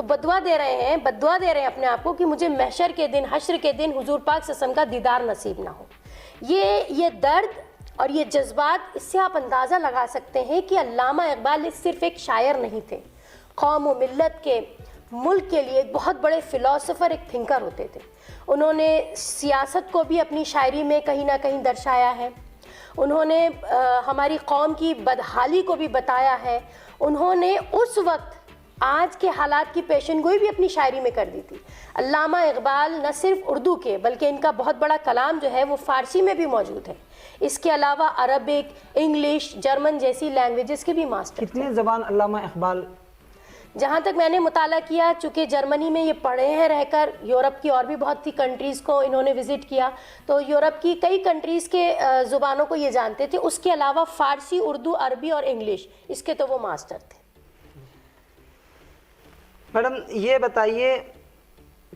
تو بدعا دے رہے ہیں اپنے آپ کو کہ مجھے محشر کے دن، حشر کے دن حضور پاک صلی اللہ علیہ وسلم کا دیدار نصیب نہ ہو۔ یہ درد اور یہ جذبات، اس سے آپ اندازہ لگا سکتے ہیں کہ علامہ اقبال صرف ایک شاعر نہیں تھے، قوم و ملت کے، ملک کے لیے ایک بہت بڑے فلاسفر، ایک تھنکر ہوتے تھے۔ انہوں نے سیاست کو بھی اپنی شاعری میں کہیں نہ کہیں درشایا ہے، انہوں نے ہماری قوم کی بدحالی کو بھی بتایا ہے، انہوں نے اس وقت آج کے حالات کی پیشن گوئی بھی اپنی شاعری میں کر دی تھی۔ علامہ اقبال نہ صرف اردو کے بلکہ ان کا بہت بڑا کلام جو ہے وہ فارسی میں بھی موجود ہے، اس کے علاوہ عربک، انگلش، جرمن جیسی لینگویجز کے بھی ماسٹر۔ کتنی زبان علامہ اقبال؟ جہاں تک میں نے مطالعہ کیا، چونکہ جرمنی میں یہ پڑھے ہیں رہ کر، یورپ کی اور بھی بہت سی کنٹریز کو انہوں نے وزٹ کیا، تو یورپ کی کئی کنٹریز کے زبانوں کو یہ جانتے تھے۔ اس کے علاوہ فارسی، اردو، عربی اور انگلش، اس کے تو وہ ماسٹر تھے۔ میڈم یہ بتائیے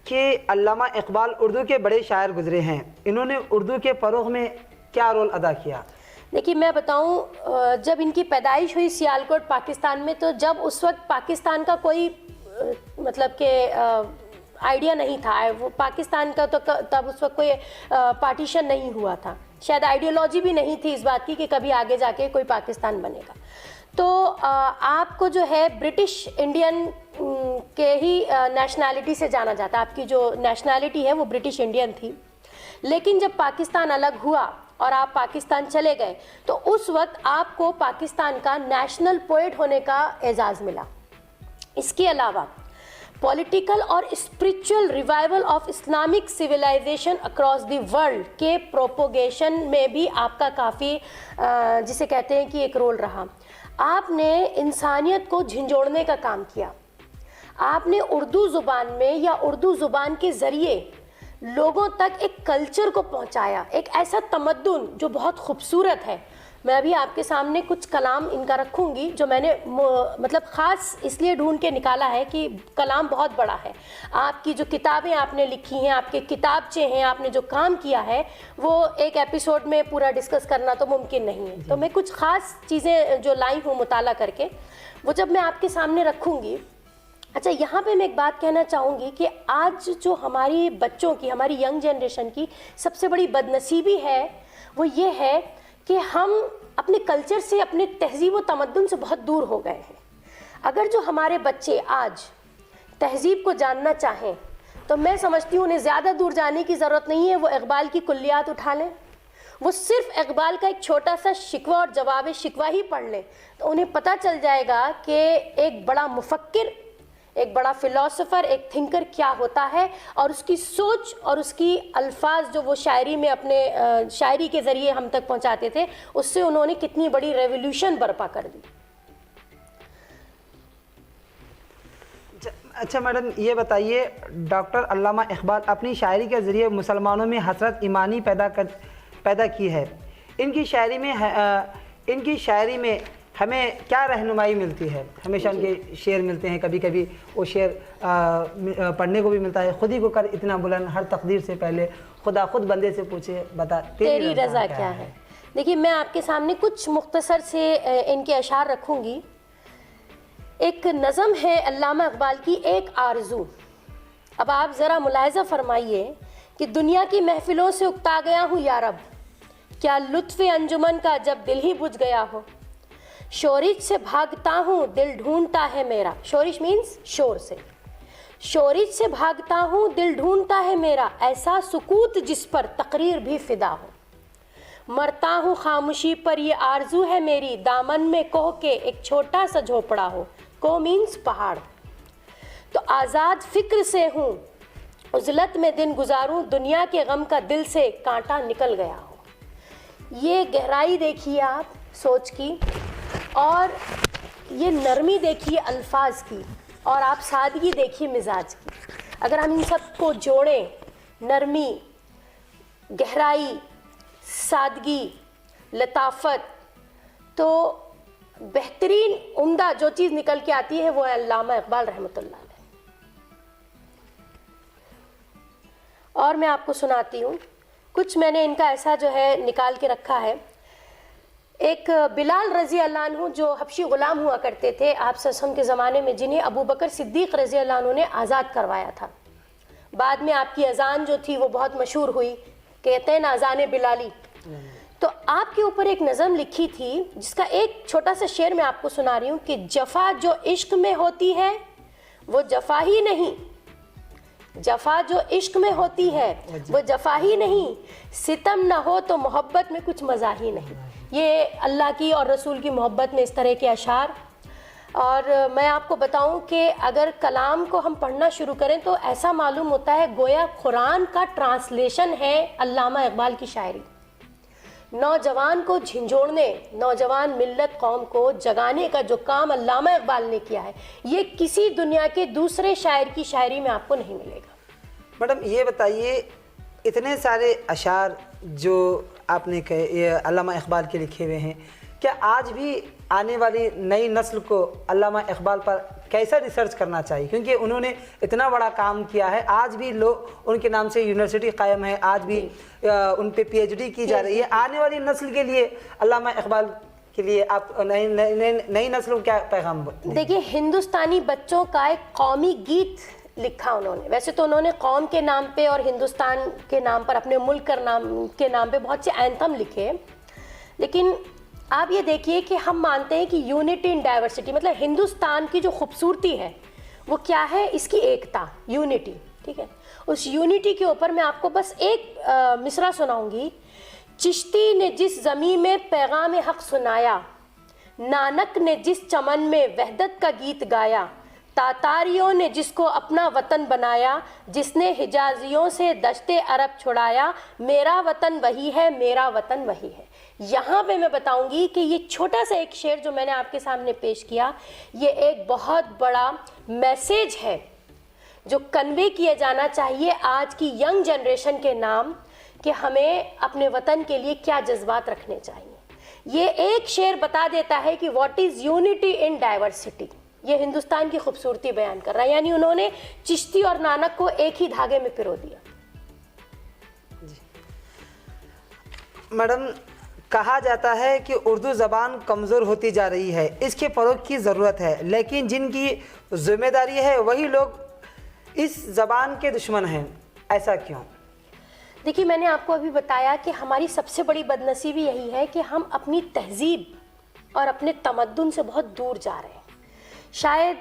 کہ علامہ اقبال اردو کے بڑے شاعر گزرے ہیں، انہوں نے اردو کے فروغ میں کیا رول ادا کیا؟ دیکھیے میں بتاؤں، جب ان کی پیدائش ہوئی سیالکوٹ پاکستان میں، تو جب اس وقت پاکستان کا کوئی مطلب کہ آئیڈیا نہیں تھا، وہ پاکستان کا تو تب اس وقت کوئی پارٹیشن نہیں ہوا تھا، شاید آئیڈیالوجی بھی نہیں تھی اس بات کی کہ کبھی آگے جا کے کوئی پاکستان بنے گا۔ تو آپ کو جو ہے برٹش انڈین کے ہی نیشنلٹی سے جانا جاتا، آپ کی جو نیشنلٹی ہے وہ برٹش انڈین تھی، لیکن جب پاکستان الگ ہوا اور آپ پاکستان چلے گئے تو اس وقت آپ کو پاکستان کا نیشنل پوئٹ ہونے کا اعزاز ملا۔ اس کے علاوہ پولیٹیکل اور spiritual revival of Islamic civilization across the world کے پروپوگیشن میں بھی آپ کا کافی جسے کہتے ہیں کہ ایک رول رہا۔ آپ نے انسانیت کو جھنجھوڑنے کا کام کیا، آپ نے اردو زبان میں یا اردو زبان کے ذریعے لوگوں تک ایک کلچر کو پہنچایا، ایک ایسا تمدن جو بہت خوبصورت ہے۔ میں ابھی آپ کے سامنے کچھ کلام ان کا رکھوں گی جو میں نے مطلب خاص اس لیے ڈھونڈ کے نکالا ہے کہ کلام بہت بڑا ہے۔ آپ کی جو کتابیں آپ نے لکھی ہیں، آپ کے کتابچے ہیں، آپ نے جو کام کیا ہے، وہ ایک ایپیسوڈ میں پورا ڈسکس کرنا تو ممکن نہیں ہے۔ تو میں کچھ خاص چیزیں جو لائی ہوں مطالعہ کر کے، وہ جب میں آپ کے سامنے رکھوں گی۔ اچھا، یہاں پہ میں ایک بات کہنا چاہوں گی کہ آج جو ہماری بچوں کی، ہماری ینگ جنریشن کی سب سے بڑی بدنصیبی ہے وہ یہ ہے کہ ہم اپنے کلچر سے، اپنے تہذیب و تمدن سے بہت دور ہو گئے ہیں۔ اگر جو ہمارے بچے آج تہذیب کو جاننا چاہیں تو میں سمجھتی ہوں انہیں زیادہ دور جانے کی ضرورت نہیں ہے، وہ اقبال کی کلیات اٹھا لیں، وہ صرف اقبال کا ایک چھوٹا سا شکوہ اور جواب شکوہ ہی پڑھ لیں تو انہیں پتہ چل جائے گا کہ ایک بڑا مفکر، ایک بڑا فلاسفر، ایک تھنکر کیا ہوتا ہے، اور اس کی سوچ اور اس کی الفاظ جو وہ شاعری میں اپنے شاعری کے ذریعے ہم تک پہنچاتے تھے، اس سے انہوں نے کتنی بڑی ریولیوشن برپا کر دی۔ اچھا میڈم یہ بتائیے، ڈاکٹر علامہ اقبال اپنی شاعری کے ذریعے مسلمانوں میں حسرت ایمانی پیدا کی ہے، ان کی شاعری میں ہمیں کیا رہنمائی ملتی ہے؟ ہمیشہ ان کے شعر ملتے ہیں، کبھی کبھی وہ شعر پڑھنے کو بھی ملتا ہے، خود ہی کو کر اتنا بلند، ہر تقدیر سے پہلے خدا خود بندے سے پوچھے، بتا تیری رضا کیا ہے۔ دیکھیے میں آپ کے سامنے کچھ مختصر سے ان کے اشعار رکھوں گی۔ ایک نظم ہے علامہ اقبال کی، ایک آرزو۔ اب آپ ذرا ملاحظہ فرمائیے کہ دنیا کی محفلوں سے اکتا گیا ہوں یا رب، کیا لطف انجمن کا جب دل ہی بجھ گیا ہو، شورش سے بھاگتا ہوں دل ڈھونڈتا ہے میرا، شورش مینز شور سے، شورش سے بھاگتا ہوں دل ڈھونڈتا ہے میرا، ایسا سکوت جس پر تقریر بھی فدا ہو، مرتا ہوں خاموشی پر یہ آرزو ہے میری، دامن میں کوہ کے ایک چھوٹا سا جھوپڑا ہو، کوہ مینز پہاڑ، تو آزاد فکر سے ہوں عزلت میں دن گزاروں، دنیا کے غم کا دل سے کانٹا نکل گیا ہو۔ یہ گہرائی دیکھیے آپ سوچ کی، اور یہ نرمی دیکھیے الفاظ کی، اور آپ سادگی دیکھیے مزاج کی۔ اگر ہم ان سب کو جوڑیں، نرمی، گہرائی، سادگی، لطافت، تو بہترین عمدہ جو چیز نکل کے آتی ہے وہ ہے علامہ اقبال رحمۃ اللہ علیہ۔ اور میں آپ کو سناتی ہوں کچھ، میں نے ان کا ایسا جو ہے نکال کے رکھا ہے۔ ایک بلال رضی اللہ عنہ جو حبشی غلام ہوا کرتے تھے آپ صلی اللہ علیہ وسلم کے زمانے میں، جنہیں ابو بکر صدیق رضی اللہ عنہ نے آزاد کروایا تھا. بعد میں آپ کی اذان جو تھی وہ بہت مشہور ہوئی، کہتے ہیں نا اذان بلالی. تو آپ کے اوپر ایک نظم لکھی تھی جس کا ایک چھوٹا سا شعر میں آپ کو سنا رہی ہوں کہ جفا جو عشق میں ہوتی ہے وہ جفا ہی نہیں، جفا جو عشق میں ہوتی ہے وہ جفا ہی نہیں، ستم نہ ہو تو محبت میں کچھ مزہ ہی نہیں. یہ اللہ کی اور رسول کی محبت میں اس طرح کے اشعار. اور میں آپ کو بتاؤں کہ اگر کلام کو ہم پڑھنا شروع کریں تو ایسا معلوم ہوتا ہے گویا قرآن کا ٹرانسلیشن ہے علامہ اقبال کی شاعری. نوجوان کو جھنجھوڑنے، نوجوان ملت قوم کو جگانے کا جو کام علامہ اقبال نے کیا ہے یہ کسی دنیا کے دوسرے شاعر کی شاعری میں آپ کو نہیں ملے گا. میڈم یہ بتائیے، اتنے سارے اشعار جو آپ نے کہے یہ علامہ اقبال کے لکھے ہوئے ہیں، کیا آج بھی آنے والی نئی نسل کو علامہ اقبال پر کیسا ریسرچ کرنا چاہیے؟ کیونکہ انہوں نے اتنا بڑا کام کیا ہے، آج بھی لوگ ان کے نام سے یونیورسٹی قائم ہے، آج بھی ان پہ پی ایچ ڈی کی جا رہی ہے. آنے والی نسل کے لیے علامہ اقبال کے لیے آپ نئی نسل کو کیا پیغام؟ دیکھیے، ہندوستانی بچوں کا ایک قومی گیت لکھا انہوں نے. ویسے تو انہوں نے قوم کے نام پہ اور ہندوستان کے نام پر، اپنے ملک کے نام پہ بہت سے اینتھم لکھے، لیکن آپ یہ دیکھیے کہ ہم مانتے ہیں کہ یونٹی ان ڈائیورسٹی، مطلب ہندوستان کی جو خوبصورتی ہے وہ کیا ہے؟ اس کی ایکتا، یونٹی. ٹھیک ہے، اس یونٹی کے اوپر میں آپ کو بس ایک مصرع سناؤں گی. چشتی نے جس زمین میں پیغام حق سنایا، نانک نے جس چمن میں وحدت کا گیت گایا، تاتاریوں نے جس کو اپنا وطن بنایا، جس نے حجازیوں سے دشت عرب چھڑایا، میرا وطن وہی ہے، میرا وطن وہی ہے. یہاں پہ میں بتاؤں گی کہ یہ چھوٹا سا ایک شعر جو میں نے آپ کے سامنے پیش کیا، یہ ایک بہت بڑا میسیج ہے جو کنوے کیا جانا چاہیے آج کی ینگ جنریشن کے نام، کہ ہمیں اپنے وطن کے لیے کیا جذبات رکھنے چاہیے. یہ ایک شعر بتا دیتا ہے کہ what is unity in diversity. یہ ہندوستان کی خوبصورتی بیان کر رہا ہے، یعنی انہوں نے چشتی اور نانک کو ایک ہی دھاگے میں پرو دیا. میڈم، کہا جاتا ہے کہ اردو زبان کمزور ہوتی جا رہی ہے، اس کے فروغ کی ضرورت ہے، لیکن جن کی ذمہ داری ہے وہی لوگ اس زبان کے دشمن ہیں، ایسا کیوں؟ دیکھیے، میں نے آپ کو ابھی بتایا کہ ہماری سب سے بڑی بدنصیبی یہی ہے کہ ہم اپنی تہذیب اور اپنے تمدن سے بہت دور جا رہے ہیں. شاید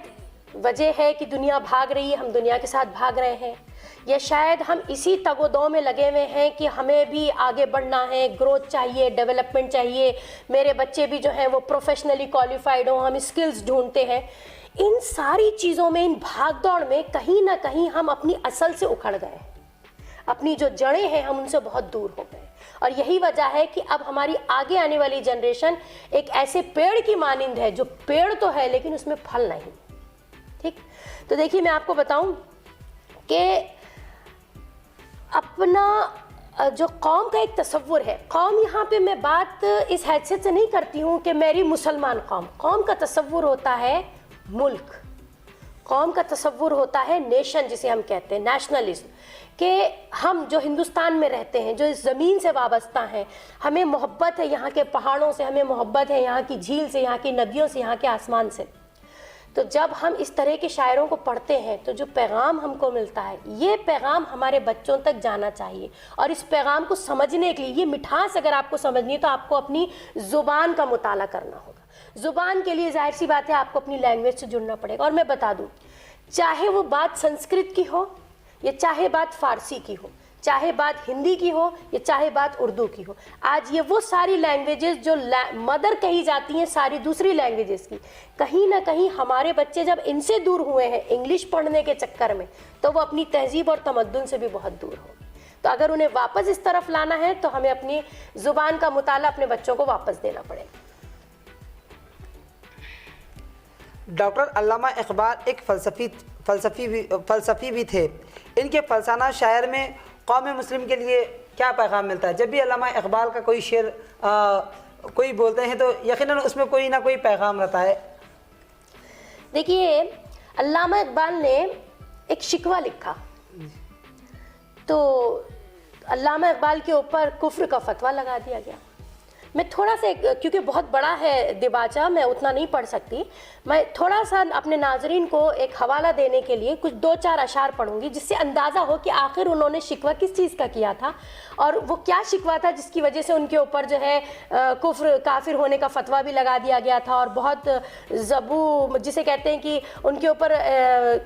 وجہ ہے کہ دنیا بھاگ رہی ہے، ہم دنیا کے ساتھ بھاگ رہے ہیں، یا شاید ہم اسی تگ و دو میں لگے ہوئے ہیں کہ ہمیں بھی آگے بڑھنا ہے، گروتھ چاہیے، ڈیولپمنٹ چاہیے، میرے بچے بھی جو ہیں وہ پروفیشنلی کوالیفائڈ ہوں، ہم اسکلز ڈھونڈتے ہیں. ان ساری چیزوں میں، ان بھاگ دوڑ میں کہیں نہ کہیں ہم اپنی اصل سے اکھڑ گئے ہیں، اپنی جو جڑیں ہیں ہم ان سے بہت دور ہو گئے. اور یہی وجہ ہے کہ اب ہماری آگے آنے والی جنریشن ایک ایسے پیڑ کی مانند ہے جو پیڑ تو ہے لیکن اس میں پھل نہیں. ٹھیک، تو دیکھیے میں آپ کو بتاؤں کہ اپنا جو قوم کا ایک تصور ہے، قوم یہاں پہ میں بات اس حیثیت سے نہیں کرتی ہوں کہ میری مسلمان قوم. قوم کا تصور ہوتا ہے ملک، قوم کا تصور ہوتا ہے نیشن، جسے ہم کہتے ہیں نیشنلزم، کہ ہم جو ہندوستان میں رہتے ہیں، جو اس زمین سے وابستہ ہیں، ہمیں محبت ہے یہاں کے پہاڑوں سے، ہمیں محبت ہے یہاں کی جھیل سے، یہاں کی ندیوں سے، یہاں کے آسمان سے. تو جب ہم اس طرح کے شاعروں کو پڑھتے ہیں تو جو پیغام ہم کو ملتا ہے، یہ پیغام ہمارے بچوں تک جانا چاہیے. اور اس پیغام کو سمجھنے کے لیے، یہ مٹھاس اگر آپ کو سمجھنی ہے تو آپ کو اپنی زبان کا مطالعہ کرنا ہوگا. زبان کے لیے ظاہر سی بات ہے آپ کو اپنی لینگویج سے جڑنا پڑے گا. اور میں بتا دوں، چاہے وہ بات سنسکرت کی ہو یا چاہے بات فارسی کی ہو، چاہے بات ہندی کی ہو یا چاہے بات اردو کی ہو، آج یہ وہ ساری لینگویجز جو مدر کہی جاتی ہیں ساری دوسری لینگویجز کی، کہیں نہ کہیں ہمارے بچے جب ان سے دور ہوئے ہیں انگلش پڑھنے کے چکر میں، تو وہ اپنی تہذیب اور تمدن سے بھی بہت دور ہو. تو اگر انہیں واپس اس طرف لانا ہے تو ہمیں اپنی زبان کا مطالعہ اپنے بچوں کو واپس دینا پڑے گا. ڈاکٹر علامہ اقبال ایک فلسفی بھی تھے. ان کے فلسانہ شاعر میں قوم مسلم کے لیے کیا پیغام ملتا ہے؟ جب بھی علامہ اقبال کا کوئی شعر کوئی بولتے ہیں تو یقیناً اس میں کوئی نہ کوئی پیغام رہتا ہے. دیکھیے، علامہ اقبال نے ایک شکوہ لکھا، تو علامہ اقبال کے اوپر کفر کا فتویٰ لگا دیا گیا. میں تھوڑا سا کیونکہ بہت بڑا ہے دباچہ میں اتنا نہیں پڑھ سکتی, میں تھوڑا سا اپنے ناظرین کو ایک حوالہ دینے کے لیے کچھ 2-4 اشعار پڑھوں گی جس سے اندازہ ہو کہ آخر انہوں نے شکوہ کس چیز کا کیا تھا اور وہ کیا شکوہ تھا جس کی وجہ سے ان کے اوپر جو ہے کفر کافر ہونے کا فتویٰ بھی لگا دیا گیا تھا اور بہت زبو جسے کہتے ہیں کہ ان کے اوپر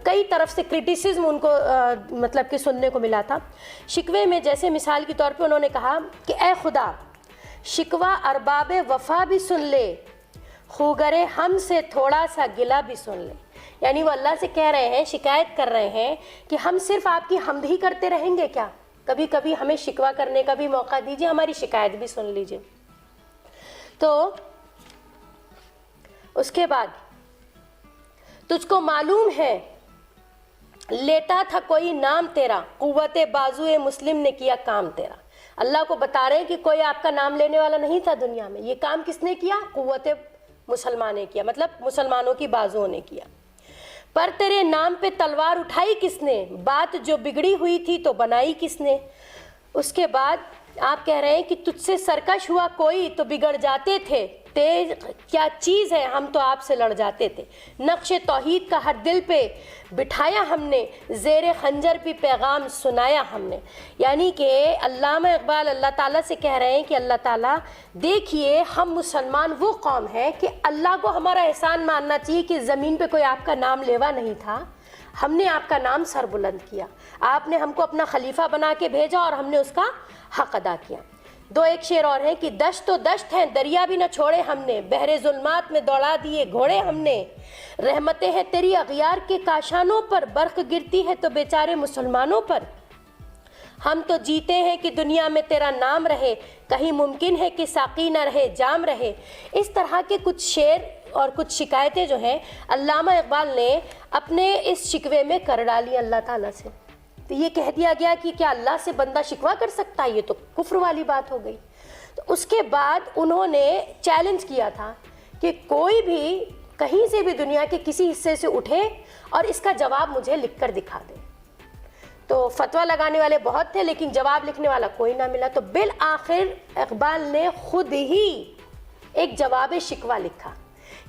کئی طرف سے کرٹیسزم ان کو مطلب کہ سننے کو ملا تھا. شکوے میں جیسے مثال کے طور پہ انہوں نے کہا کہ اے خدا شکوہ ارباب وفا بھی سن لے, خوگرے ہم سے تھوڑا سا گلہ بھی سن لے. یعنی وہ اللہ سے کہہ رہے ہیں, شکایت کر رہے ہیں کہ ہم صرف آپ کی حمد ہی کرتے رہیں گے کیا, کبھی کبھی ہمیں شکوہ کرنے کا بھی موقع دیجیے, ہماری شکایت بھی سن لیجیے. تو اس کے بعد تجھ کو معلوم ہے لیتا تھا کوئی نام تیرا, قوت بازوئے مسلم نے کیا کام تیرا. اللہ کو بتا رہے ہیں کہ کوئی آپ کا نام لینے والا نہیں تھا دنیا میں, یہ کام کس نے کیا؟ قوت مسلمان نے کیا, مطلب مسلمانوں کی بازوؤں نے کیا. پر تیرے نام پہ تلوار اٹھائی کس نے, بات جو بگڑی ہوئی تھی تو بنائی کس نے. اس کے بعد آپ کہہ رہے ہیں کہ تجھ سے سرکش ہوا کوئی تو بگڑ جاتے تھے, تیز کیا چیز ہے ہم تو آپ سے لڑ جاتے تھے. نقش توحید کا ہر دل پہ بٹھایا ہم نے, زیر خنجر بھی پیغام سنایا ہم نے. یعنی کہ علامہ اقبال اللہ تعالیٰ سے کہہ رہے ہیں کہ اللہ تعالیٰ دیکھیے ہم مسلمان وہ قوم ہے کہ اللہ کو ہمارا احسان ماننا چاہیے کہ زمین پہ کوئی آپ کا نام لیوا نہیں تھا, ہم نے آپ کا نام سر بلند کیا, آپ نے ہم کو اپنا خلیفہ بنا کے بھیجا اور ہم نے اس کا حق ادا کیا. ایک شعر اور ہے کہ دشت تو دشت ہیں دریا بھی نہ چھوڑے ہم نے, بحر ظلمات میں دوڑا دیے گھوڑے ہم نے. رحمتیں ہیں تیری اغیار کے کاشانوں پر, برق گرتی ہے تو بیچارے مسلمانوں پر. ہم تو جیتے ہیں کہ دنیا میں تیرا نام رہے, کہیں ممکن ہے کہ ساقی نہ رہے جام رہے. اس طرح کے کچھ شعر اور کچھ شکایتیں جو ہیں علامہ اقبال نے اپنے اس شکوے میں کر ڈالی اللہ تعالیٰ سے. تو یہ کہہ دیا گیا کہ کیا اللہ سے بندہ شکوہ کر سکتا ہے, یہ تو کفر والی بات ہو گئی. تو اس کے بعد انہوں نے چیلنج کیا تھا کہ کوئی بھی کہیں سے بھی دنیا کے کسی حصے سے اٹھے اور اس کا جواب مجھے لکھ کر دکھا دے. تو فتویٰ لگانے والے بہت تھے لیکن جواب لکھنے والا کوئی نہ ملا. تو بالآخر اقبال نے خود ہی ایک جواب شکوہ لکھا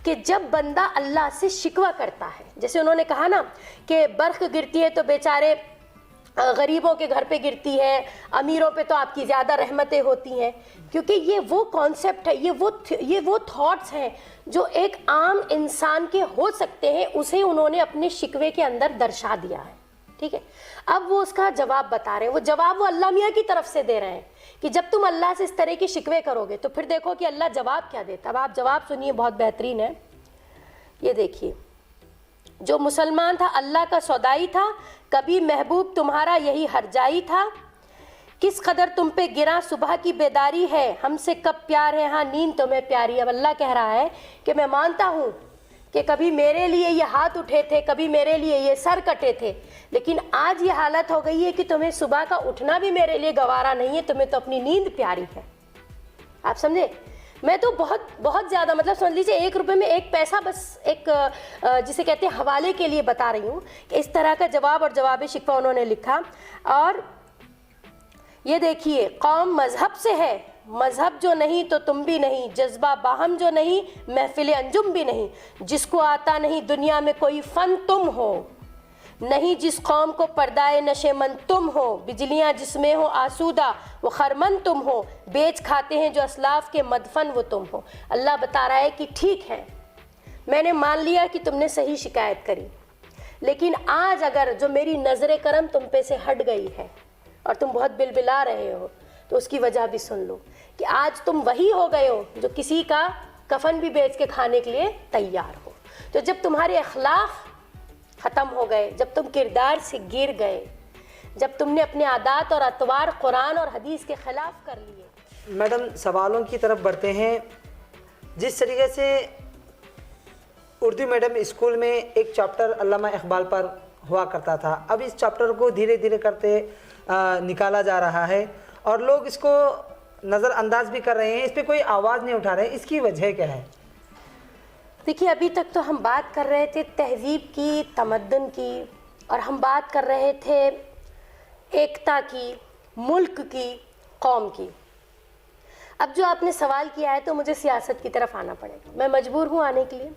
کہ جب بندہ اللہ سے شکوہ کرتا ہے, جیسے انہوں نے کہا نا کہ برق گرتی ہے تو بیچارے غریبوں کے گھر پہ گرتی ہے, امیروں پہ تو آپ کی زیادہ رحمتیں ہوتی ہیں, کیونکہ یہ وہ کانسیپٹ ہے, یہ وہ تھاٹس ہیں جو ایک عام انسان کے ہو سکتے ہیں, اسے انہوں نے اپنے شکوے کے اندر درشا دیا ہے. ٹھیک ہے, اب وہ اس کا جواب بتا رہے ہیں. وہ جواب وہ اللہ میاں کی طرف سے دے رہے ہیں کہ جب تم اللہ سے اس طرح کے شکوے کرو گے تو پھر دیکھو کہ اللہ جواب کیا دیتا. اب آپ جواب سنیے, بہت بہترین ہے. یہ دیکھیے, جو مسلمان تھا اللہ کا سودائی تھا, کبھی محبوب تمہارا یہی ہر جائی تھا. کس قدر تم پہ گرا صبح کی بیداری ہے, ہم سے کب پیار ہے ہاں نیند تمہیں پیاری. اب اللہ کہہ رہا ہے کہ میں مانتا ہوں کہ کبھی میرے لیے یہ ہاتھ اٹھے تھے, کبھی میرے لیے یہ سر کٹے تھے, لیکن آج یہ حالت ہو گئی ہے کہ تمہیں صبح کا اٹھنا بھی میرے لیے گوارا نہیں ہے, تمہیں تو اپنی نیند پیاری ہے. آپ سمجھے, میں تو بہت زیادہ مطلب سمجھ لیجیے 1 روپے میں 1 پیسہ بس ایک جسے کہتے ہیں حوالے کے لیے بتا رہی ہوں کہ اس طرح کا جواب اور جواب شکوہ انہوں نے لکھا. اور یہ دیکھیے, قوم مذہب سے ہے, مذہب جو نہیں تو تم بھی نہیں, جذبہ باہم جو نہیں محفل انجم بھی نہیں. جس کو آتا نہیں دنیا میں کوئی فن تم ہو, نہیں جس قوم کو پردائے نشے من تم ہو. بجلیاں جس میں ہو آسودہ وہ خرمن تم ہو, بیچ کھاتے ہیں جو اسلاف کے مدفن وہ تم ہو. اللہ بتا رہا ہے کہ ٹھیک ہے, میں نے مان لیا کہ تم نے صحیح شکایت کری, لیکن آج اگر جو میری نظر کرم تم پہ سے ہٹ گئی ہے اور تم بہت بلبلا رہے ہو تو اس کی وجہ بھی سن لو کہ آج تم وہی ہو گئے ہو جو کسی کا کفن بھی بیچ کے کھانے کے لیے تیار ہو. تو جب تمہارے اخلاق ختم ہو گئے, جب تم کردار سے گر گئے, جب تم نے اپنے عادات اور اطوار قرآن اور حدیث کے خلاف کر لیے. میڈم سوالوں کی طرف بڑھتے ہیں. جس طریقے سے اردو میڈم اسکول میں ایک چیپٹر علامہ اقبال پر ہوا کرتا تھا, اب اس چیپٹر کو دھیرے دھیرے کرتے نکالا جا رہا ہے اور لوگ اس کو نظر انداز بھی کر رہے ہیں, اس پہ کوئی آواز نہیں اٹھا رہے. اس کی وجہ کیا ہے؟ دیکھیے, ابھی تک تو ہم بات کر رہے تھے تہذیب کی, تمدن کی, اور ہم بات کر رہے تھے ایکتا کی, ملک کی, قوم کی. اب جو آپ نے سوال کیا ہے تو مجھے سیاست کی طرف آنا پڑے گا، میں مجبور ہوں آنے کے لیے۔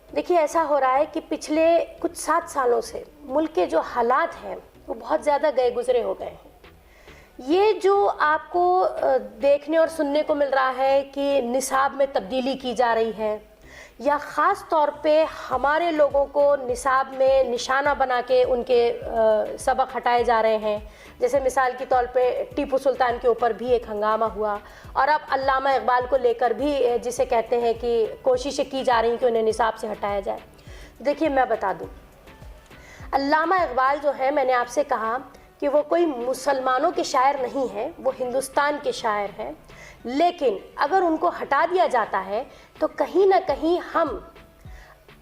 دیکھیے ایسا ہو رہا ہے کہ پچھلے کچھ 7 سالوں سے ملک کے جو حالات ہیں وہ بہت زیادہ گئے گزرے ہو گئے ہیں۔ یہ جو آپ کو دیکھنے اور سننے کو مل رہا ہے کہ نصاب میں تبدیلی کی جا رہی ہے، یا خاص طور پہ ہمارے لوگوں کو نصاب میں نشانہ بنا کے ان کے سبق ہٹائے جا رہے ہیں، جیسے مثال کے طور پہ ٹیپو سلطان کے اوپر بھی ایک ہنگامہ ہوا، اور اب علامہ اقبال کو لے کر بھی جسے کہتے ہیں کہ کوششیں کی جا رہی ہیں کہ انہیں نصاب سے ہٹایا جائے۔ دیکھیے میں بتا دوں، علامہ اقبال جو ہے، میں نے آپ سے کہا کہ وہ کوئی مسلمانوں کے شاعر نہیں ہیں، وہ ہندوستان کے شاعر ہیں، لیکن اگر ان کو ہٹا دیا جاتا ہے تو کہیں نہ کہیں ہم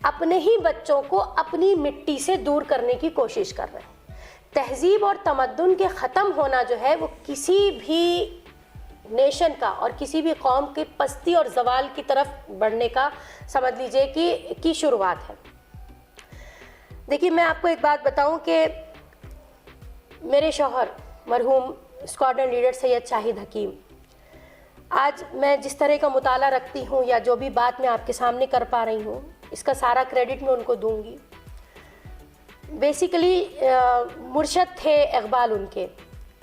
اپنے ہی بچوں کو اپنی مٹی سے دور کرنے کی کوشش کر رہے ہیں۔ تہذیب اور تمدن کے ختم ہونا جو ہے وہ کسی بھی نیشن کا اور کسی بھی قوم کی پستی اور زوال کی طرف بڑھنے کا سمجھ لیجئے کی شروعات ہے۔ دیکھیے میں آپ کو ایک بات بتاؤں کہ میرے شوہر مرحوم اسکواڈرن لیڈر سید شاہد حکیم، آج میں جس طرح کا مطالعہ رکھتی ہوں یا جو بھی بات میں آپ کے سامنے کر پا رہی ہوں، اس کا سارا کریڈٹ میں ان کو دوں گی۔ بیسیکلی مرشد تھے اقبال ان کے،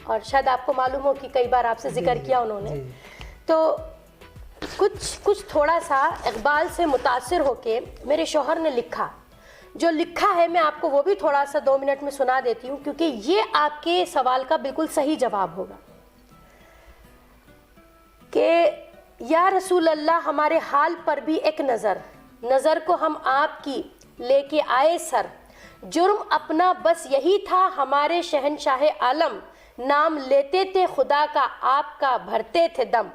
اور شاید آپ کو معلوم ہو کہ کئی بار آپ سے ذکر کیا انہوں نے، تو کچھ تھوڑا سا اقبال سے متاثر ہو کے میرے شوہر نے لکھا، جو لکھا ہے میں آپ کو وہ بھی تھوڑا سا 2 منٹ میں سنا دیتی ہوں، کیونکہ یہ آپ کے سوال کا بالکل صحیح جواب ہوگا کہ یا رسول اللہ ہمارے حال پر بھی ایک نظر کو ہم آپ کی لے کے آئے سر، جرم اپنا بس یہی تھا ہمارے شہنشاہ عالم، نام لیتے تھے خدا کا آپ کا بھرتے تھے دم،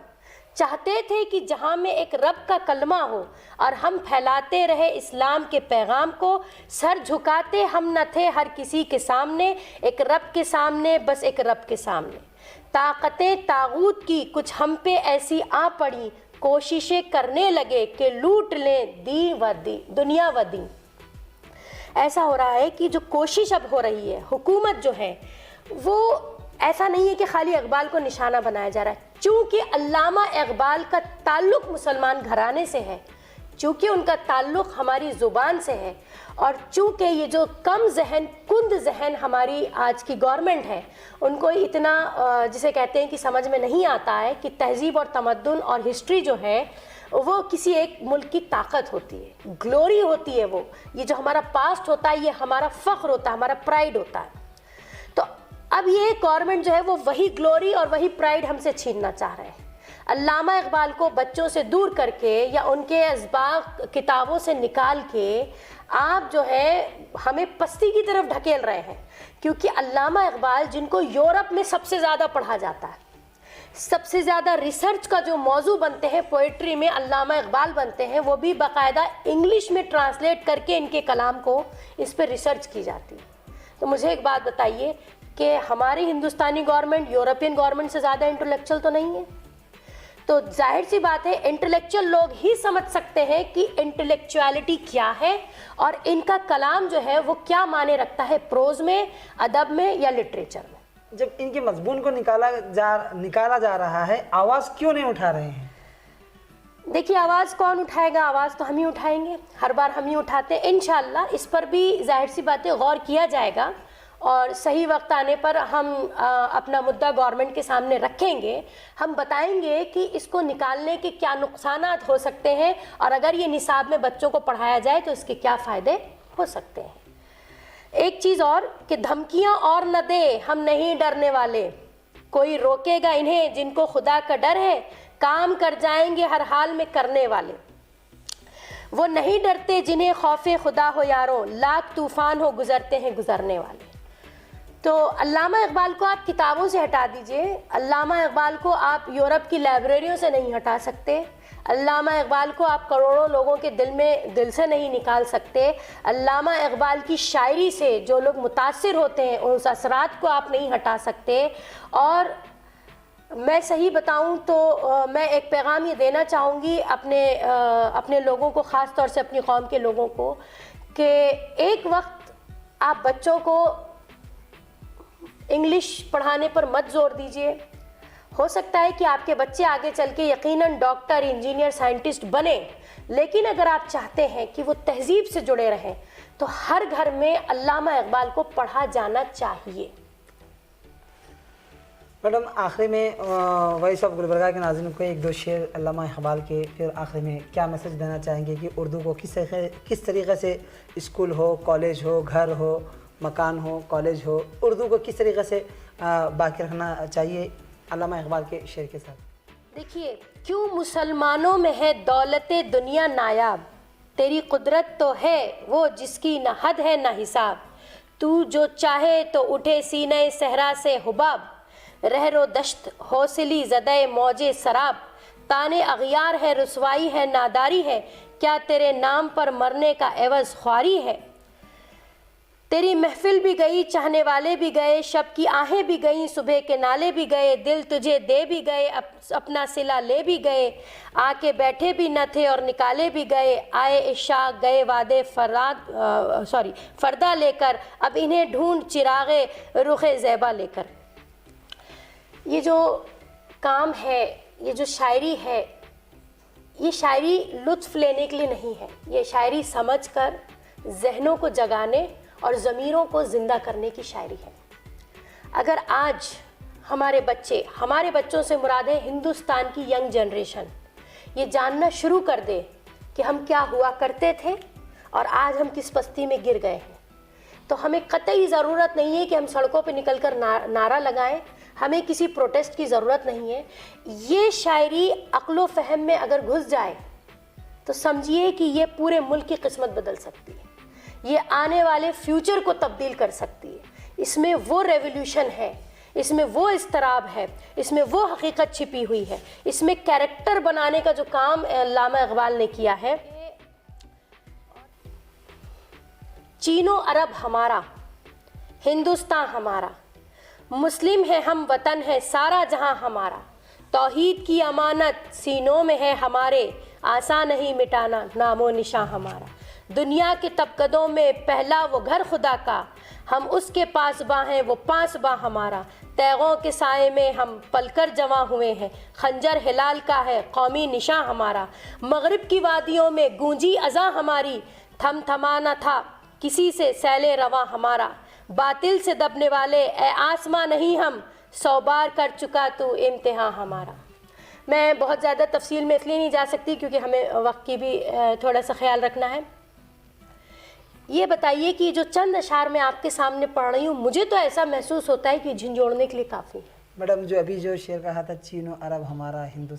چاہتے تھے کہ جہاں میں ایک رب کا کلمہ ہو اور ہم پھیلاتے رہے اسلام کے پیغام کو، سر جھکاتے ہم نہ تھے ہر کسی کے سامنے، ایک رب کے سامنے، بس ایک رب کے سامنے، طاقتیں طاغوت کی کچھ ہم پہ ایسی آ پڑی، کوششیں کرنے لگے کہ لوٹ لیں دنیا و دین۔ ایسا ہو رہا ہے کہ جو کوشش اب ہو رہی ہے، حکومت جو ہے وہ ایسا نہیں ہے کہ خالی اقبال کو نشانہ بنایا جا رہا ہے، چونکہ علامہ اقبال کا تعلق مسلمان گھرانے سے ہے، چونکہ ان کا تعلق ہماری زبان سے ہے، اور چونکہ یہ جو کم ذہن کند ذہن ہماری آج کی گورنمنٹ ہے، ان کو اتنا جسے کہتے ہیں کہ سمجھ میں نہیں آتا ہے کہ تہذیب اور تمدن اور ہسٹری جو ہے وہ کسی ایک ملک کی طاقت ہوتی ہے، گلوری ہوتی ہے، وہ یہ جو ہمارا پاسٹ ہوتا ہے یہ ہمارا فخر ہوتا ہے، ہمارا پرائیڈ ہوتا ہے۔ تو اب یہ گورنمنٹ جو ہے وہ وہی گلوری اور وہی پرائیڈ ہم سے چھیننا چاہ رہے ہیں۔ علامہ اقبال کو بچوں سے دور کر کے یا ان کے اسباق کتابوں سے نکال کے آپ جو ہے ہمیں پستی کی طرف ڈھکیل رہے ہیں، کیونکہ علامہ اقبال جن کو یورپ میں سب سے زیادہ پڑھا جاتا ہے، سب سے زیادہ ریسرچ کا جو موضوع بنتے ہیں پوئٹری میں علامہ اقبال بنتے ہیں، وہ بھی باقاعدہ انگلش میں ٹرانسلیٹ کر کے ان کے کلام کو اس پہ ریسرچ کی جاتی ہے۔ تو مجھے ایک بات بتائیے کہ ہماری ہندوستانی گورنمنٹ یورپین گورنمنٹ سے زیادہ انٹلیکچوئل تو نہیں ہے؟ تو ظاہر سی بات ہے انٹلیکچوئل لوگ ہی سمجھ سکتے ہیں کہ انٹلیکچوئلٹی کیا ہے اور ان کا کلام جو ہے وہ کیا معنی رکھتا ہے پروز میں، ادب میں یا لٹریچر میں۔ جب ان کے مضمون کو نکالا جا رہا ہے، آواز کیوں نہیں اٹھا رہے ہیں؟ دیکھیے آواز کون اٹھائے گا؟ آواز تو ہم ہی اٹھائیں گے، ہر بار ہم ہی اٹھاتے ہیں۔ انشاءاللہ اس پر بھی ظاہر سی بات ہے غور کیا جائے گا، اور صحیح وقت آنے پر ہم اپنا مدعا گورنمنٹ کے سامنے رکھیں گے، ہم بتائیں گے کہ اس کو نکالنے کے کیا نقصانات ہو سکتے ہیں، اور اگر یہ نصاب میں بچوں کو پڑھایا جائے تو اس کے کیا فائدے ہو سکتے ہیں۔ ایک چیز اور کہ دھمکیاں اور نہ دے ہم نہیں ڈرنے والے، کوئی روکے گا انہیں جن کو خدا کا ڈر ہے، کام کر جائیں گے ہر حال میں کرنے والے، وہ نہیں ڈرتے جنہیں خوف خدا ہو یاروں، لاکھ طوفان ہو گزرتے ہیں گزرنے والے۔ تو علامہ اقبال کو آپ کتابوں سے ہٹا دیجئے، علامہ اقبال کو آپ یورپ کی لائبریریوں سے نہیں ہٹا سکتے، علامہ اقبال کو آپ کروڑوں لوگوں کے دل سے نہیں نکال سکتے، علامہ اقبال کی شاعری سے جو لوگ متاثر ہوتے ہیں اس اثرات کو آپ نہیں ہٹا سکتے۔ اور میں صحیح بتاؤں تو میں ایک پیغام یہ دینا چاہوں گی اپنے لوگوں کو، خاص طور سے اپنی قوم کے لوگوں کو، کہ ایک وقت آپ بچوں کو انگلش پڑھانے پر مت زور دیجئے، ہو سکتا ہے کہ آپ کے بچے آگے چل کے یقیناً ڈاکٹر، انجینئر، سائنٹسٹ بنے، لیکن اگر آپ چاہتے ہیں کہ وہ تہذیب سے جڑے رہیں تو ہر گھر میں علامہ اقبال کو پڑھا جانا چاہیے۔ میڈم آخری میں وائس آف گلبرگہ کے ناظرین کو ایک دو شعر علامہ اقبال کے، پھر آخری میں کیا میسج دینا چاہیں گے کہ اردو کو کس طریقے سے اسکول ہو، کالج ہو، گھر ہو، مکان ہو، کالج ہو، اردو کو کس طریقے سے باقی رکھنا چاہیے علامہ اقبال کے شعر کے ساتھ؟ دیکھیے، کیوں مسلمانوں میں ہے دولت دنیا نایاب، تیری قدرت تو ہے وہ جس کی نہ حد ہے نہ حساب، تو جو چاہے تو اٹھے سینہ صحرا سے حباب، رہر و دشت حوصلی زدہ موج سراب، تانے اغیار ہے رسوائی ہے ناداری ہے، کیا تیرے نام پر مرنے کا عوض خواری ہے، تیری محفل بھی گئی چاہنے والے بھی گئے، شب کی آہیں بھی گئیں صبح کے نالے بھی گئے، دل تجھے دے بھی گئے اپنا صلہ لے بھی گئے، آ کے بیٹھے بھی نہ تھے اور نکالے بھی گئے، آئے عشاق گئے وعدے فردہ لے کر، اب انہیں ڈھونڈ چراغ رخ زیبا لے کر۔ یہ جو کام ہے، یہ جو شاعری ہے، یہ شاعری لطف لینے کے لیے نہیں ہے، یہ شاعری سمجھ کر ذہنوں کو جگانے اور ضمیروں کو زندہ کرنے کی شاعری ہے۔ اگر آج ہمارے بچوں سے مراد ہے ہندوستان کی ینگ جنریشن، یہ جاننا شروع کر دے کہ ہم کیا ہوا کرتے تھے اور آج ہم کس پستی میں گر گئے ہیں، تو ہمیں قطعی ضرورت نہیں ہے کہ ہم سڑکوں پہ نکل کر نعرہ لگائیں، ہمیں کسی پروٹیسٹ کی ضرورت نہیں ہے۔ یہ شاعری عقل و فہم میں اگر گھس جائے تو سمجھیے کہ یہ پورے ملک کی قسمت بدل سکتی ہے، یہ آنے والے فیوچر کو تبدیل کر سکتی ہے۔ اس میں وہ ریولیوشن ہے، اس میں وہ اضطراب ہے، اس میں وہ حقیقت چھپی ہوئی ہے، اس میں کیریکٹر بنانے کا جو کام علامہ اقبال نے کیا ہے۔ چین و عرب ہمارا، ہندوستان ہمارا، مسلم ہے ہم وطن ہے سارا جہاں ہمارا، توحید کی امانت سینوں میں ہے ہمارے، آسان نہیں مٹانا نام و نشاں ہمارا، دنیا کے طبقدوں میں پہلا وہ گھر خدا کا، ہم اس کے پاسباں ہیں وہ پاسباں ہمارا، تیغوں کے سائے میں ہم پل کر جواں ہوئے ہیں، خنجر ہلال کا ہے قومی نشاں ہمارا، مغرب کی وادیوں میں گونجی اذاں ہماری، تھم تھمانا تھا کسی سے سیل رواں ہمارا، باطل سے دبنے والے اے آسماں نہیں ہم، 100 بار کر چکا تو امتحان ہمارا۔ میں بہت زیادہ تفصیل میں اس لیے نہیں جا سکتی کیونکہ ہمیں وقت کی بھی تھوڑا سا خیال رکھنا ہے۔ یہ بتائیے کہ جو چند اشعار میں آپ کے سامنے پڑھ رہی ہوں، مجھے تو ایسا محسوس ہوتا ہے کہ جھنجھوڑنے کے لیے کافی ہے۔ میڈم جو ابھی جو شعر کہا تھا چین و عرب ہمارا، ہندو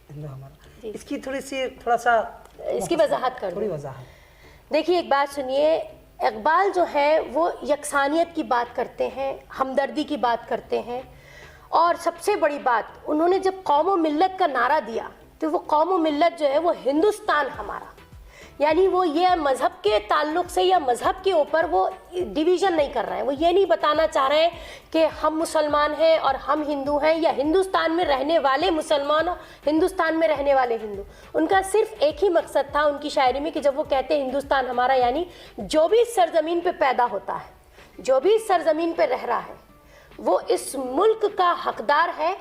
ہمارا، اس کی تھوڑا سا اس کی وضاحت کر تھوڑی دوں۔ وضاحت۔ دیکھیے ایک بات سنیے، اقبال جو ہے وہ یکسانیت کی بات کرتے ہیں، ہمدردی کی بات کرتے ہیں، اور سب سے بڑی بات انہوں نے جب قوم و ملت کا نعرہ دیا تو وہ قوم و ملت جو ہے وہ ہندوستان ہمارا، یعنی وہ یہ مذہب کے تعلق سے یا مذہب کے اوپر وہ ڈیویژن نہیں کر رہے ہیں، وہ یہ نہیں بتانا چاہ رہے ہیں کہ ہم مسلمان ہیں اور ہم ہندو ہیں، یا ہندوستان میں رہنے والے مسلمان اور ہندوستان میں رہنے والے ہندو۔ ان کا صرف ایک ہی مقصد تھا ان کی شاعری میں کہ جب وہ کہتے ہیں ہندوستان ہمارا، یعنی جو بھی اس سرزمین پہ پیدا ہوتا ہے، جو بھی اس سرزمین پہ رہ رہا ہے، وہ اس ملک کا حقدار ہے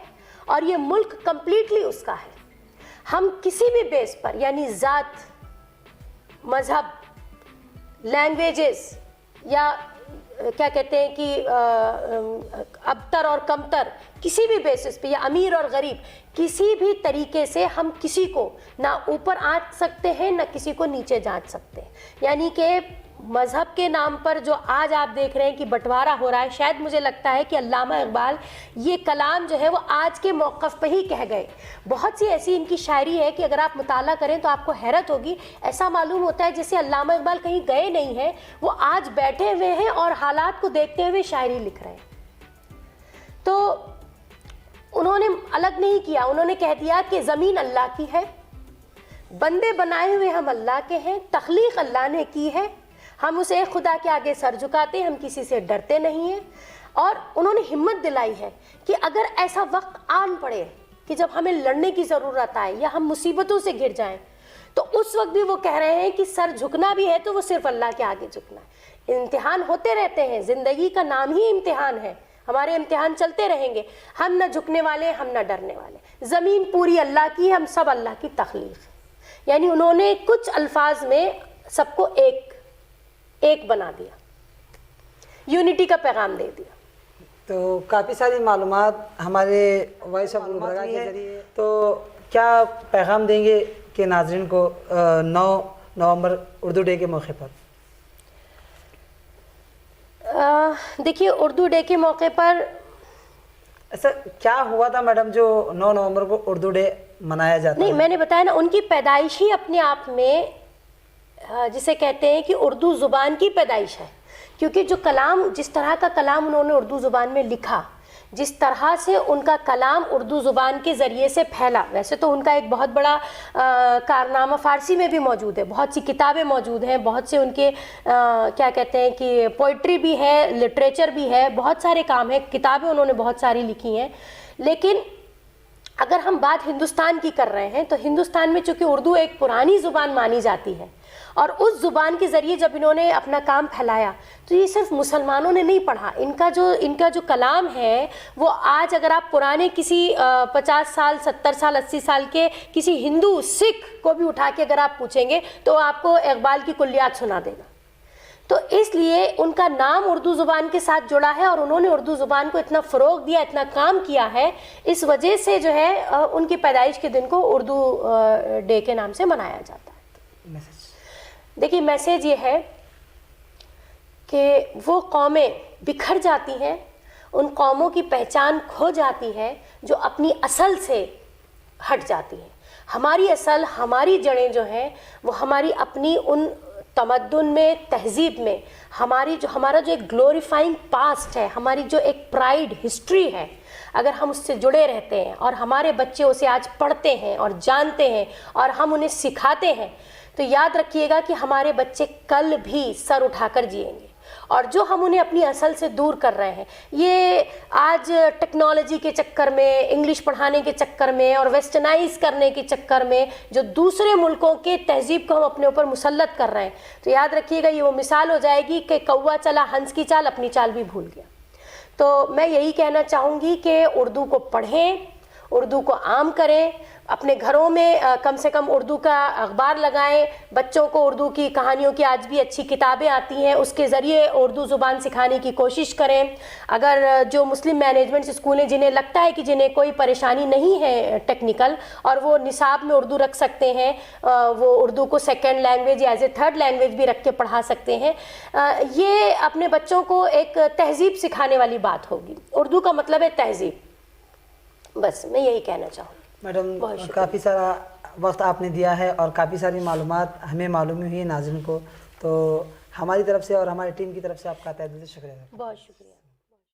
اور یہ ملک کمپلیٹلی اس کا ہے۔ ہم کسی بھی بیس پر، یعنی ذات، مذہب، لینگویجز، یا کیا کہتے ہیں کہ ابتر اور کمتر، کسی بھی بیسس پہ، یا امیر اور غریب، کسی بھی طریقے سے ہم کسی کو نہ اوپر آنچ سکتے ہیں نہ کسی کو نیچے جانچ سکتے ہیں۔ یعنی کہ مذہب کے نام پر جو آج آپ دیکھ رہے ہیں کہ بٹوارا ہو رہا ہے، شاید مجھے لگتا ہے کہ علامہ اقبال یہ کلام جو ہے وہ آج کے موقف پہ ہی کہہ گئے۔ بہت سی ایسی ان کی شاعری ہے کہ اگر آپ مطالعہ کریں تو آپ کو حیرت ہوگی، ایسا معلوم ہوتا ہے جیسے علامہ اقبال کہیں گئے نہیں ہیں، وہ آج بیٹھے ہوئے ہیں اور حالات کو دیکھتے ہوئے شاعری لکھ رہے ہیں۔ تو انہوں نے الگ نہیں کیا، انہوں نے کہہ دیا کہ زمین اللہ کی ہے، بندے بنائے ہوئے ہم اللہ کے ہیں، تخلیق اللہ نے کی ہے، ہم اسے خدا کے آگے سر جھکاتے، ہم کسی سے ڈرتے نہیں ہیں۔ اور انہوں نے ہمت دلائی ہے کہ اگر ایسا وقت آن پڑے کہ جب ہمیں لڑنے کی ضرورت آئے یا ہم مصیبتوں سے گر جائیں، تو اس وقت بھی وہ کہہ رہے ہیں کہ سر جھکنا بھی ہے تو وہ صرف اللہ کے آگے جھکنا ہے۔ امتحان ہوتے رہتے ہیں، زندگی کا نام ہی امتحان ہے، ہمارے امتحان چلتے رہیں گے. ہم نہ جھکنے والے ہم نہ ڈرنے والے. زمین پوری اللہ کی ہے, ہم سب اللہ کی تخلیق ہے. یعنی انہوں نے کچھ الفاظ میں سب کو ایک بنا دیا, یونٹی کا پیغام دے دیا. تو کافی ساری معلومات ہمارے وائس آف گلبرگہ کے ذریعے, تو کیا پیغام دیں گے کہ ناظرین کو 9 نومبر اردو ڈے کے موقع پر؟ دیکھیے اردو ڈے کے موقع پر ایسا کیا ہوا تھا میڈم جو 9 نومبر کو اردو ڈے منایا جاتا ہے؟ نہیں, میں نے بتایا نا, ان کی پیدائش ہی اپنے آپ میں جسے کہتے ہیں کہ اردو زبان کی پیدائش ہے. کیونکہ جو کلام, جس طرح کا کلام انہوں نے اردو زبان میں لکھا, جس طرح سے ان کا کلام اردو زبان کے ذریعے سے پھیلا. ویسے تو ان کا ایک بہت بڑا کارنامہ فارسی میں بھی موجود ہے, بہت سی کتابیں موجود ہیں, بہت سے ان کے کیا کہتے ہیں کہ پوئٹری بھی ہے, لٹریچر بھی ہے, بہت سارے کام ہیں, کتابیں انہوں نے بہت ساری لکھی ہیں. لیکن اگر ہم بات ہندوستان کی کر رہے ہیں تو ہندوستان میں چونکہ اردو ایک پرانی زبان مانی جاتی ہے, اور اس زبان کے ذریعے جب انہوں نے اپنا کام پھیلایا تو یہ صرف مسلمانوں نے نہیں پڑھا. ان کا جو کلام ہے وہ آج اگر آپ پرانے کسی 50 سال 70 سال 80 سال کے کسی ہندو سکھ کو بھی اٹھا کے اگر آپ پوچھیں گے تو آپ کو اقبال کی کلیات سنا دے گا. تو اس لیے ان کا نام اردو زبان کے ساتھ جڑا ہے, اور انہوں نے اردو زبان کو اتنا فروغ دیا, اتنا کام کیا ہے, اس وجہ سے جو ہے ان کی پیدائش کے دن کو اردو ڈے کے نام سے منایا جاتا ہے. دیکھیے میسیج یہ ہے کہ وہ قومیں بکھر جاتی ہیں, ان قوموں کی پہچان کھو جاتی ہے جو اپنی اصل سے ہٹ جاتی ہیں. ہماری اصل, ہماری جڑیں جو ہیں وہ ہماری اپنی ان تمدن میں, تہذیب میں, ہمارا جو ایک گلوریفائنگ پاسٹ ہے, ہماری جو ایک پرائیڈ ہسٹری ہے, اگر ہم اس سے جڑے رہتے ہیں اور ہمارے بچے اسے آج پڑھتے ہیں اور جانتے ہیں اور ہم انہیں سکھاتے ہیں, تو یاد رکھیے گا کہ ہمارے بچے کل بھی سر اٹھا کر جئیں گے. اور جو ہم انہیں اپنی اصل سے دور کر رہے ہیں, یہ آج ٹیکنالوجی کے چکر میں, انگلش پڑھانے کے چکر میں اور ویسٹرنائز کرنے کے چکر میں جو دوسرے ملکوں کے تہذیب کو ہم اپنے اوپر مسلط کر رہے ہیں, تو یاد رکھیے گا یہ وہ مثال ہو جائے گی کہ کوا چلا ہنس کی چال, اپنی چال بھی بھول گیا. تو میں یہی کہنا چاہوں گی کہ اردو کو پڑھیں, اردو کو عام کریں, اپنے گھروں میں کم سے کم اردو کا اخبار لگائیں, بچوں کو اردو کی کہانیوں کی آج بھی اچھی کتابیں آتی ہیں, اس کے ذریعے اردو زبان سکھانے کی کوشش کریں. اگر جو مسلم مینجمنٹ اسکول ہیں جنہیں لگتا ہے کہ جنہیں کوئی پریشانی نہیں ہے ٹیکنیکل اور وہ نصاب میں اردو رکھ سکتے ہیں, وہ اردو کو سیکنڈ لینگویج یا ایز اے تھرڈ لینگویج بھی رکھ کے پڑھا سکتے ہیں. یہ اپنے بچوں کو ایک تہذیب سکھانے والی بات ہوگی. اردو کا مطلب ہے تہذیب. بس میں یہی کہنا چاہوں گی. میڈم کافی سارا وقت آپ نے دیا ہے اور کافی ساری معلومات ہمیں معلوم ہوئی ناظرین کو, تو ہماری طرف سے اور ہماری ٹیم کی طرف سے آپ کا تہہ دل سے شکریہ. بہت شکریہ.